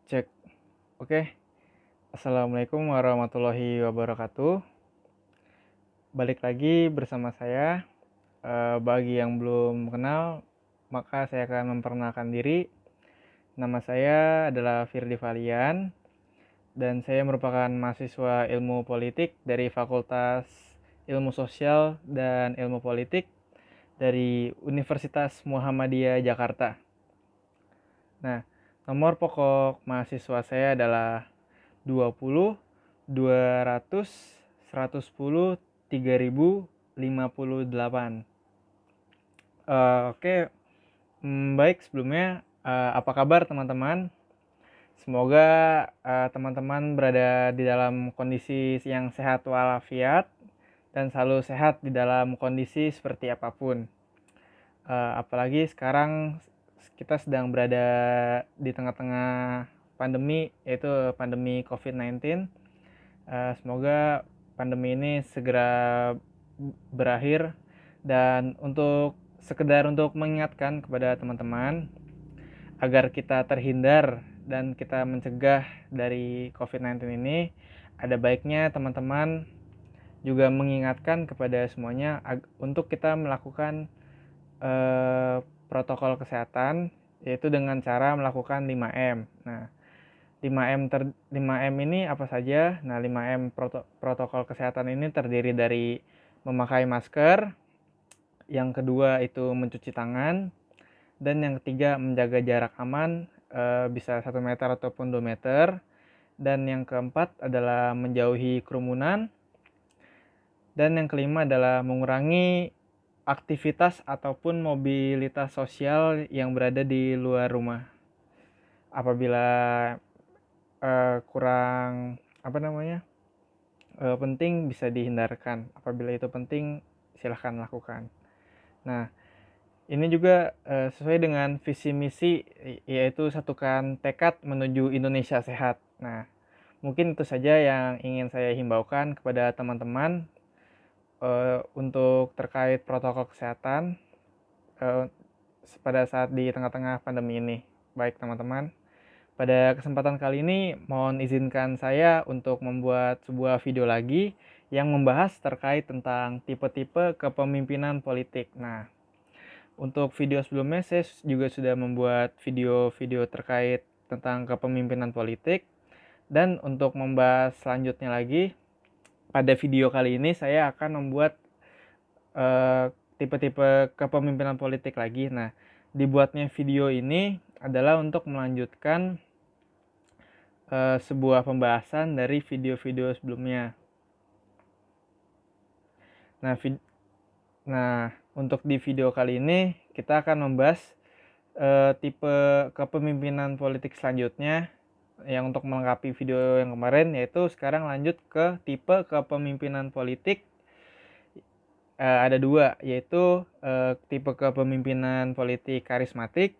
Cek. Oke. Assalamualaikum warahmatullahi wabarakatuh. Balik lagi bersama saya. Bagi yang belum kenal, maka saya akan memperkenalkan diri. Nama saya adalah Firdy Valian dan saya merupakan mahasiswa ilmu politik dari Fakultas Ilmu Sosial dan Ilmu Politik dari Universitas Muhammadiyah Jakarta. Nah, nomor pokok mahasiswa saya adalah 20 200 110 3058. Oke, baik sebelumnya apa kabar teman-teman? Semoga teman-teman berada di dalam kondisi yang sehat walafiat dan selalu sehat di dalam kondisi seperti apapun. Apalagi sekarang kita sedang berada di tengah-tengah pandemi, yaitu pandemi COVID-19. Semoga pandemi ini segera berakhir, dan sekedar untuk mengingatkan kepada teman-teman agar kita terhindar dan kita mencegah dari COVID-19 ini, ada baiknya teman-teman juga mengingatkan kepada semuanya untuk kita melakukan protokol kesehatan, yaitu dengan cara melakukan 5M. Nah, 5M ini apa saja? Nah, 5M protokol kesehatan ini terdiri dari memakai masker, yang kedua itu mencuci tangan, dan yang ketiga menjaga jarak aman, bisa 1 meter ataupun 2 meter, dan yang keempat adalah menjauhi kerumunan, dan yang kelima adalah mengurangi aktivitas ataupun mobilitas sosial yang berada di luar rumah. Apabila kurang penting, bisa dihindarkan. Apabila itu penting, silahkan lakukan. Nah, ini juga sesuai dengan visi misi, yaitu satukan tekad menuju Indonesia sehat. Nah, mungkin itu saja yang ingin saya himbaukan kepada teman-teman untuk terkait protokol kesehatan pada saat di tengah-tengah pandemi ini. Baik teman-teman, pada kesempatan kali ini mohon izinkan saya untuk membuat sebuah video lagi yang membahas terkait tentang tipe-tipe kepemimpinan politik. Nah, untuk video sebelumnya saya juga sudah membuat video-video terkait tentang kepemimpinan politik, dan untuk membahas selanjutnya lagi, pada video kali ini saya akan membuat tipe-tipe kepemimpinan politik lagi. Nah, dibuatnya video ini adalah untuk melanjutkan sebuah pembahasan dari video-video sebelumnya. Nah, untuk di video kali ini kita akan membahas tipe kepemimpinan politik selanjutnya, yang untuk melengkapi video yang kemarin, yaitu sekarang lanjut ke tipe kepemimpinan politik. Ada dua, yaitu tipe kepemimpinan politik karismatik.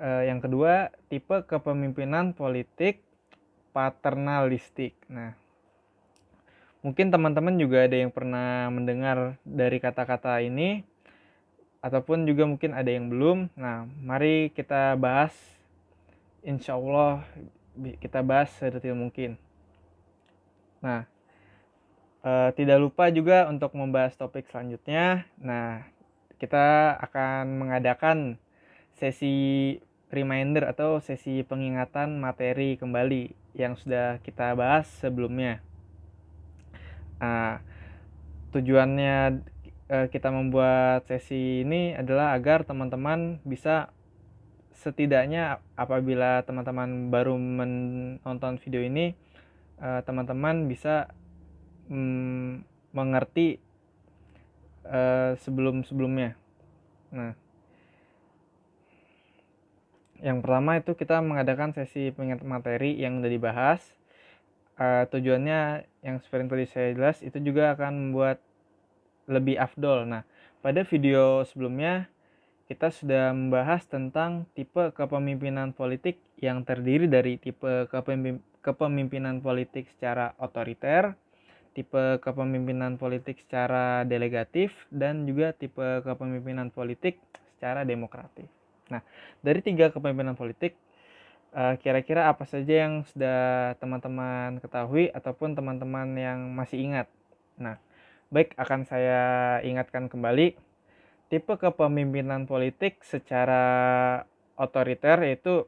Yang kedua, tipe kepemimpinan politik paternalistik. Nah, mungkin teman-teman juga ada yang pernah mendengar dari kata-kata ini, ataupun juga mungkin ada yang belum. Nah, mari kita bahas, insya Allah kita bahas sedetail mungkin. Nah, tidak lupa juga untuk membahas topik selanjutnya. Nah, kita akan mengadakan sesi reminder atau sesi pengingatan materi kembali yang sudah kita bahas sebelumnya. Nah, tujuannya kita membuat sesi ini adalah agar teman-teman bisa, setidaknya apabila teman-teman baru menonton video ini, teman-teman bisa mengerti sebelum-sebelumnya. Nah, yang pertama itu kita mengadakan sesi pengingatan materi yang sudah dibahas. Tujuannya yang seperti yang tadi saya jelas, itu juga akan membuat lebih afdol. Nah, pada video sebelumnya kita sudah membahas tentang tipe kepemimpinan politik yang terdiri dari tipe kepemimpinan politik secara otoriter, tipe kepemimpinan politik secara delegatif, dan juga tipe kepemimpinan politik secara demokratif. Nah, dari 3 kepemimpinan politik, kira-kira apa saja yang sudah teman-teman ketahui ataupun teman-teman yang masih ingat? Nah, baik, akan saya ingatkan kembali. Tipe kepemimpinan politik secara otoriter yaitu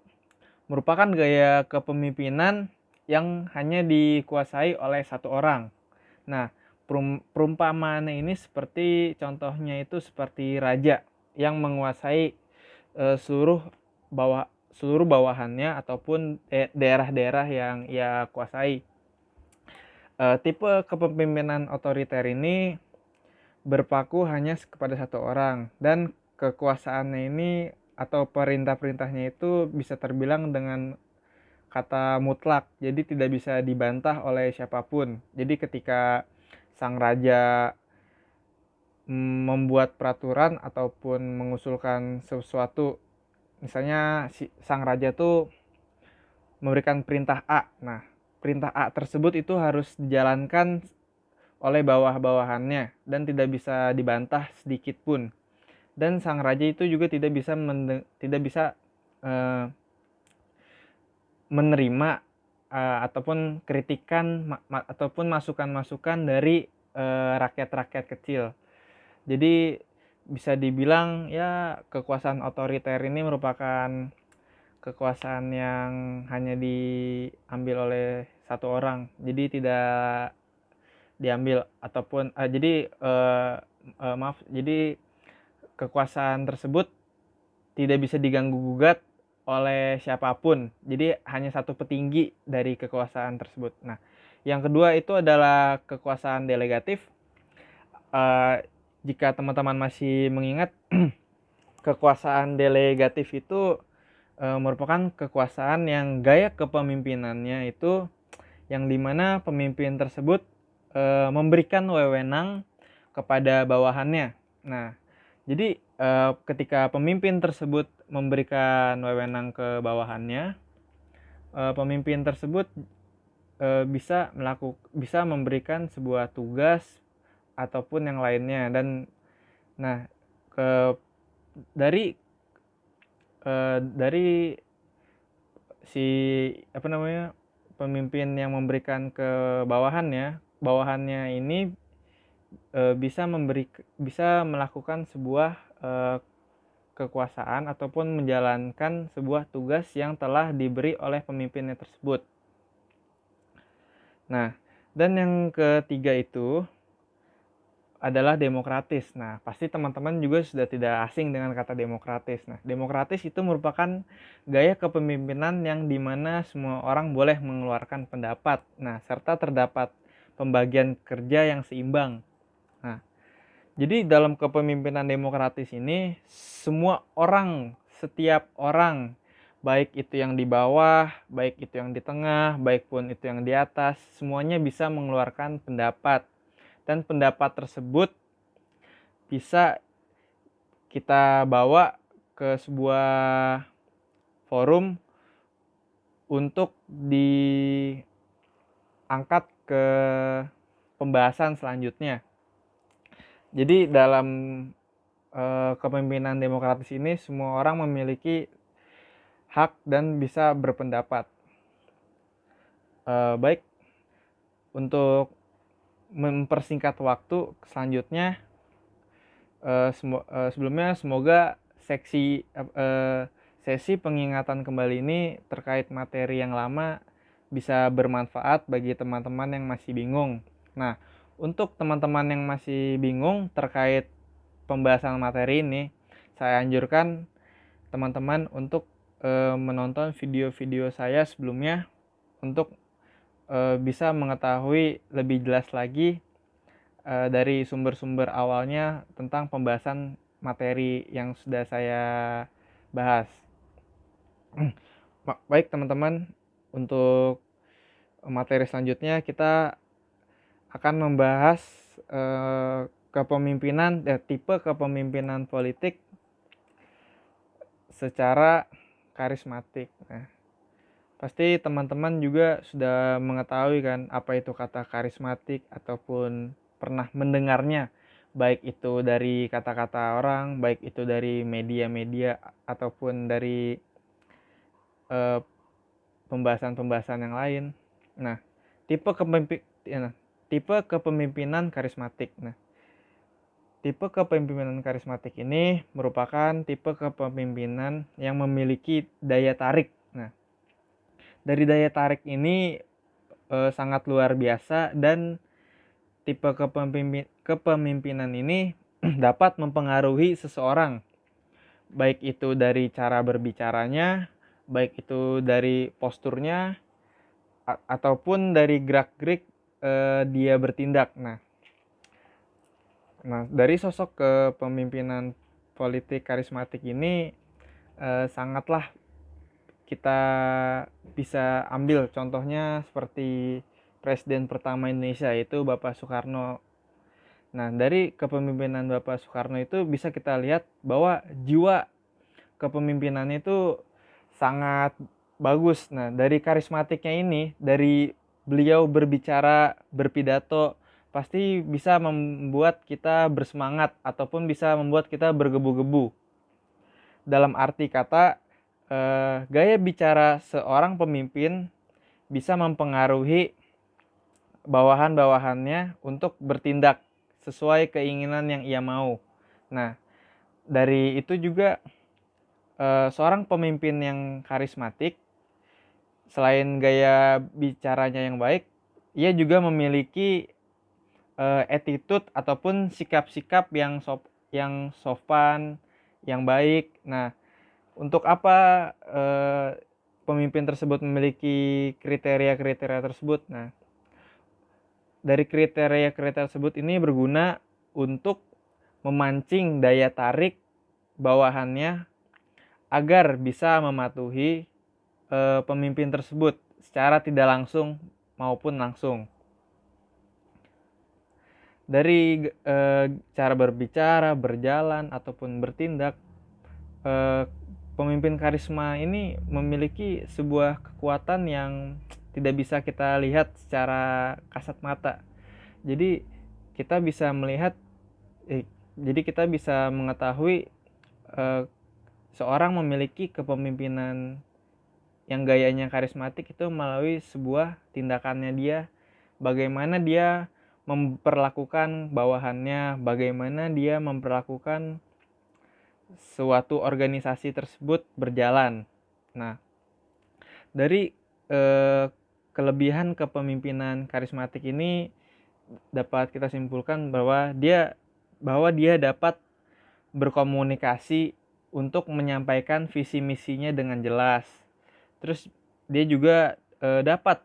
merupakan gaya kepemimpinan yang hanya dikuasai oleh satu orang. Nah, perumpamaannya ini seperti contohnya itu seperti raja yang menguasai seluruh bawahannya ataupun daerah-daerah yang ia kuasai. Tipe kepemimpinan otoriter ini berpaku hanya kepada satu orang, dan kekuasaannya ini atau perintah-perintahnya itu bisa terbilang dengan kata mutlak, jadi tidak bisa dibantah oleh siapapun. Jadi ketika sang raja membuat peraturan ataupun mengusulkan sesuatu, misalnya sang raja tuh memberikan perintah A. Nah, perintah A tersebut itu harus dijalankan oleh bawah-bawahannya dan tidak bisa dibantah sedikit pun. Dan sang raja itu juga tidak bisa uh, menerima ataupun kritikan ataupun masukan-masukan dari rakyat-rakyat kecil. Jadi bisa dibilang ya kekuasaan otoriter ini merupakan kekuasaan yang hanya diambil oleh satu orang. Jadi tidak diambil ataupun jadi kekuasaan tersebut tidak bisa diganggu gugat oleh siapapun. Jadi hanya satu petinggi dari kekuasaan tersebut. Nah, yang kedua itu adalah kekuasaan delegatif. Jika teman-teman masih mengingat, kekuasaan delegatif itu merupakan kekuasaan yang gaya kepemimpinannya itu yang dimana pemimpin tersebut memberikan wewenang kepada bawahannya. Nah, jadi ketika pemimpin tersebut memberikan wewenang ke bawahannya, pemimpin tersebut bisa memberikan sebuah tugas ataupun yang lainnya. Dan nah, dari dari si pemimpin yang memberikan ke bawahannya ini bisa melakukan sebuah kekuasaan ataupun menjalankan sebuah tugas yang telah diberi oleh pemimpinnya tersebut. Nah, dan yang ketiga itu adalah demokratis. Nah, pasti teman-teman juga sudah tidak asing dengan kata demokratis. Nah, demokratis itu merupakan gaya kepemimpinan yang dimana semua orang boleh mengeluarkan pendapat. Nah, serta terdapat pembagian kerja yang seimbang. Nah, jadi dalam kepemimpinan demokratis ini, setiap orang, baik itu yang di bawah, baik itu yang di tengah, baik pun itu yang di atas, semuanya bisa mengeluarkan pendapat. Dan pendapat tersebut bisa kita bawa ke sebuah forum untuk diangkat ke pembahasan selanjutnya. Jadi dalam kepemimpinan demokratis ini semua orang memiliki hak dan bisa berpendapat. Baik, untuk mempersingkat waktu selanjutnya, sebelumnya semoga sesi pengingatan kembali ini terkait materi yang lama bisa bermanfaat bagi teman-teman yang masih bingung. Nah, untuk teman-teman yang masih bingung terkait pembahasan materi ini, saya anjurkan teman-teman untuk menonton video-video saya sebelumnya untuk bisa mengetahui lebih jelas lagi dari sumber-sumber awalnya tentang pembahasan materi yang sudah saya bahas. Baik teman-teman, untuk materi selanjutnya kita akan membahas tipe kepemimpinan politik secara karismatik. Nah, pasti teman-teman juga sudah mengetahui kan apa itu kata karismatik ataupun pernah mendengarnya baik itu dari kata-kata orang, baik itu dari media-media ataupun dari eh, pembahasan-pembahasan yang lain. Nah, tipe kepemimpi nah, tipe kepemimpinan karismatik. Nah, tipe kepemimpinan karismatik ini merupakan tipe kepemimpinan yang memiliki daya tarik. Nah, dari daya tarik ini sangat luar biasa, dan tipe kepemimpinan ini dapat mempengaruhi seseorang, baik itu dari cara berbicaranya, baik itu dari posturnya, ataupun dari gerak-gerik dia bertindak. Nah, dari sosok kepemimpinan politik karismatik ini sangatlah kita bisa ambil contohnya seperti Presiden pertama Indonesia, yaitu Bapak Soekarno. Nah, dari kepemimpinan Bapak Soekarno itu bisa kita lihat bahwa jiwa kepemimpinannya itu sangat bagus. Nah, dari karismatiknya ini, dari beliau berbicara, berpidato, pasti bisa membuat kita bersemangat ataupun bisa membuat kita bergebu-gebu. Dalam arti kata, gaya bicara seorang pemimpin bisa mempengaruhi bawahan-bawahannya untuk bertindak sesuai keinginan yang ia mau. Nah, dari itu juga seorang pemimpin yang karismatik, selain gaya bicaranya yang baik, ia juga memiliki attitude ataupun sikap-sikap yang sopan, yang baik. Nah, untuk apa pemimpin tersebut memiliki kriteria-kriteria tersebut? Nah, dari kriteria-kriteria tersebut ini berguna untuk memancing daya tarik bawahannya agar bisa mematuhi pemimpin tersebut secara tidak langsung maupun langsung. Dari cara berbicara, berjalan, ataupun bertindak, pemimpin karisma ini memiliki sebuah kekuatan yang tidak bisa kita lihat secara kasat mata. Jadi kita bisa melihat, jadi kita bisa mengetahui seorang memiliki kepemimpinan yang gayanya karismatik itu melalui sebuah tindakannya dia, bagaimana dia memperlakukan bawahannya, bagaimana dia memperlakukan suatu organisasi tersebut berjalan. Nah, dari kelebihan kepemimpinan karismatik ini dapat kita simpulkan bahwa dia dapat berkomunikasi untuk menyampaikan visi misinya dengan jelas. Terus dia juga dapat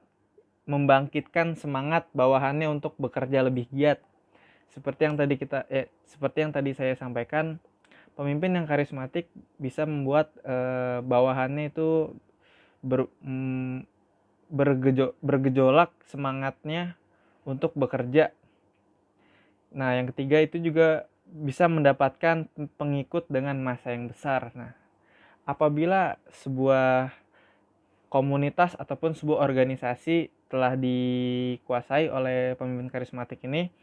membangkitkan semangat bawahannya untuk bekerja lebih giat. Seperti yang tadi saya sampaikan, pemimpin yang karismatik bisa membuat bawahannya itu bergejolak semangatnya untuk bekerja. Nah, yang ketiga itu juga bisa mendapatkan pengikut dengan massa yang besar. Nah, apabila sebuah komunitas ataupun sebuah organisasi telah dikuasai oleh pemimpin karismatik ini,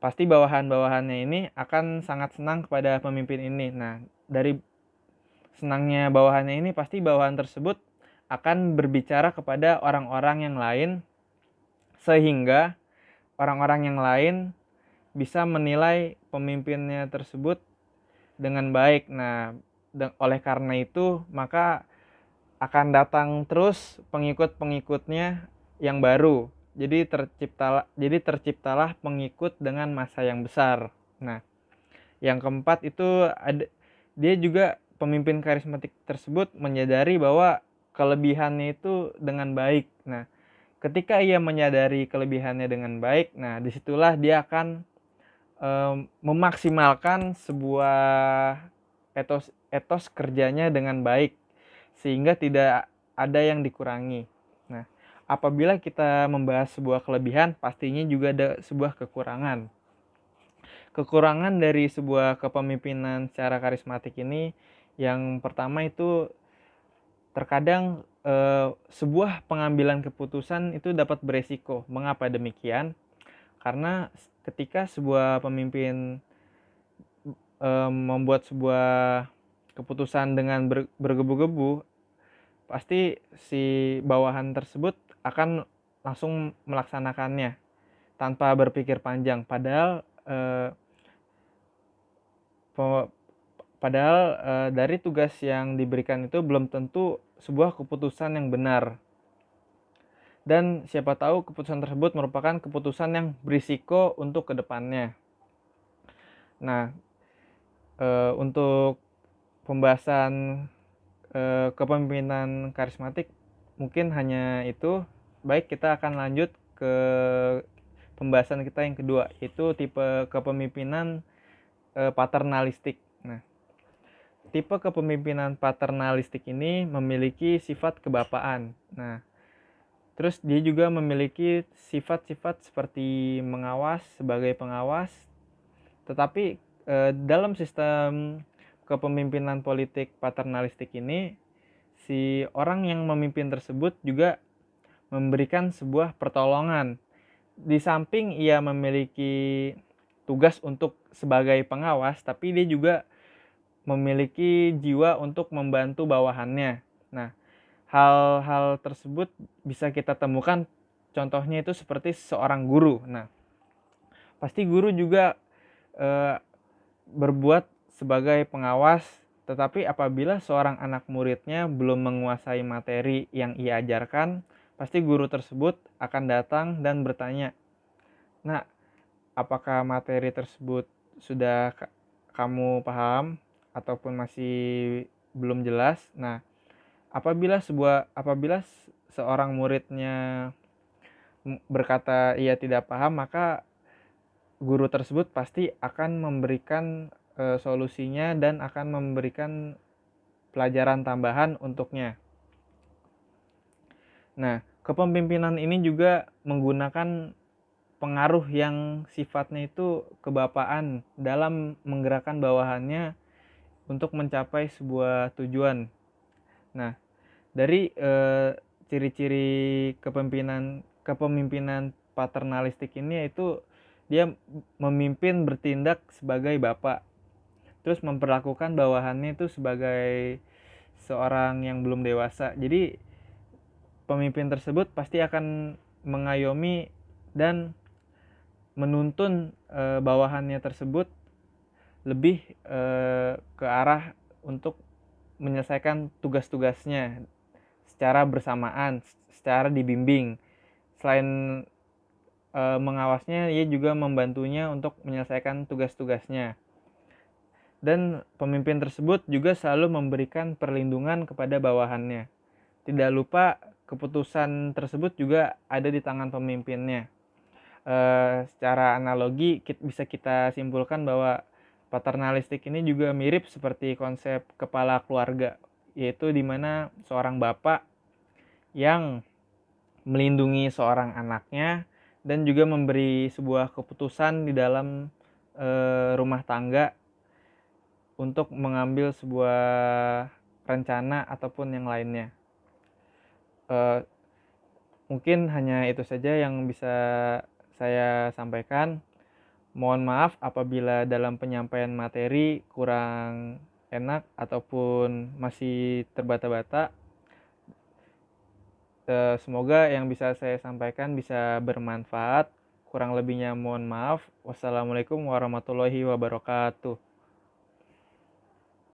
pasti bawahan-bawahannya ini akan sangat senang kepada pemimpin ini. Nah, dari senangnya bawahannya ini, pasti bawahan tersebut akan berbicara kepada orang-orang yang lain, sehingga orang-orang yang lain bisa menilai pemimpinnya tersebut dengan baik. Nah, oleh karena itu maka akan datang terus pengikut-pengikutnya yang baru. Jadi terciptalah pengikut dengan massa yang besar. Nah, yang keempat itu dia juga, pemimpin karismatik tersebut menyadari bahwa kelebihannya itu dengan baik. Nah, ketika ia menyadari kelebihannya dengan baik, nah disitulah dia akan memaksimalkan sebuah etos kerjanya dengan baik, sehingga tidak ada yang dikurangi. Nah, apabila kita membahas sebuah kelebihan, pastinya juga ada sebuah kekurangan. Kekurangan dari sebuah kepemimpinan secara karismatik ini, yang pertama itu terkadang sebuah pengambilan keputusan itu dapat beresiko. Mengapa demikian? Karena ketika sebuah pemimpin membuat sebuah keputusan dengan bergebu-gebu, pasti si bawahan tersebut akan langsung melaksanakannya tanpa berpikir panjang. Padahal dari tugas yang diberikan itu belum tentu sebuah keputusan yang benar. Dan siapa tahu keputusan tersebut merupakan keputusan yang berisiko untuk kedepannya. Nah, untuk pembahasan kepemimpinan karismatik mungkin hanya itu. Baik, kita akan lanjut ke pembahasan kita yang kedua, yaitu tipe kepemimpinan paternalistik. Nah, tipe kepemimpinan paternalistik ini memiliki sifat kebapaan. Nah, terus dia juga memiliki sifat-sifat seperti mengawas sebagai pengawas. Tetapi dalam sistem kepemimpinan politik paternalistik ini, si orang yang memimpin tersebut juga memberikan sebuah pertolongan. Di samping ia memiliki tugas untuk sebagai pengawas, tapi dia juga memiliki jiwa untuk membantu bawahannya. Nah, hal-hal tersebut bisa kita temukan, contohnya itu seperti seorang guru. Nah, pasti guru juga berbuat sebagai pengawas, tetapi apabila seorang anak muridnya belum menguasai materi yang ia ajarkan, pasti guru tersebut akan datang dan bertanya, "Nah, apakah materi tersebut sudah kamu paham ataupun masih belum jelas?" Nah, apabila seorang muridnya berkata ia tidak paham, maka guru tersebut pasti akan memberikan solusinya dan akan memberikan pelajaran tambahan untuknya. Nah, kepemimpinan ini juga menggunakan pengaruh yang sifatnya itu kebapaan dalam menggerakkan bawahannya untuk mencapai sebuah tujuan. Nah, dari ciri-ciri kepemimpinan paternalistik ini, yaitu dia memimpin bertindak sebagai bapak, terus memperlakukan bawahannya itu sebagai seorang yang belum dewasa. Jadi pemimpin tersebut pasti akan mengayomi dan menuntun bawahannya tersebut lebih ke arah untuk menyelesaikan tugas-tugasnya secara bersamaan, secara dibimbing. Selain mengawasnya, ia juga membantunya untuk menyelesaikan tugas-tugasnya. Dan pemimpin tersebut juga selalu memberikan perlindungan kepada bawahannya. Tidak lupa keputusan tersebut juga ada di tangan pemimpinnya. Secara analogi bisa kita simpulkan bahwa paternalistik ini juga mirip seperti konsep kepala keluarga, yaitu di mana seorang bapak yang melindungi seorang anaknya dan juga memberi sebuah keputusan di dalam rumah tangga untuk mengambil sebuah rencana ataupun yang lainnya. Mungkin hanya itu saja yang bisa saya sampaikan. Mohon maaf apabila dalam penyampaian materi kurang enak ataupun masih terbata-bata. Semoga yang bisa saya sampaikan bisa bermanfaat. Kurang lebihnya mohon maaf. Wassalamualaikum warahmatullahi wabarakatuh.